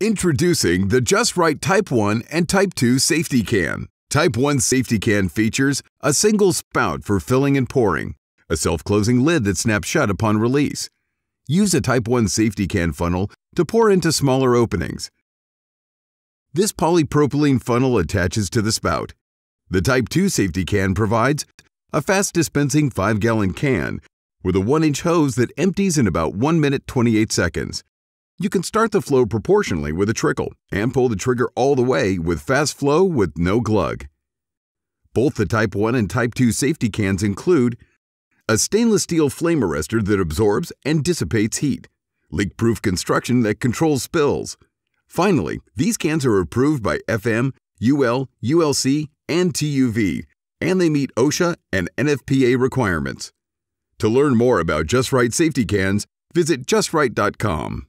Introducing the Just Right Type 1 and Type 2 Safety Can. Type 1 Safety Can features a single spout for filling and pouring, a self-closing lid that snaps shut upon release. Use a Type 1 Safety Can funnel to pour into smaller openings. This polypropylene funnel attaches to the spout. The Type 2 Safety Can provides a fast-dispensing 5-gallon can with a 1-inch hose that empties in about 1 minute 28 seconds. You can start the flow proportionally with a trickle and pull the trigger all the way with fast flow with no glug. Both the Type 1 and Type 2 safety cans include a stainless steel flame arrestor that absorbs and dissipates heat, leak-proof construction that controls spills. Finally, these cans are approved by FM, UL, ULC, and TUV, and they meet OSHA and NFPA requirements. To learn more about Just Right safety cans, visit justright.com.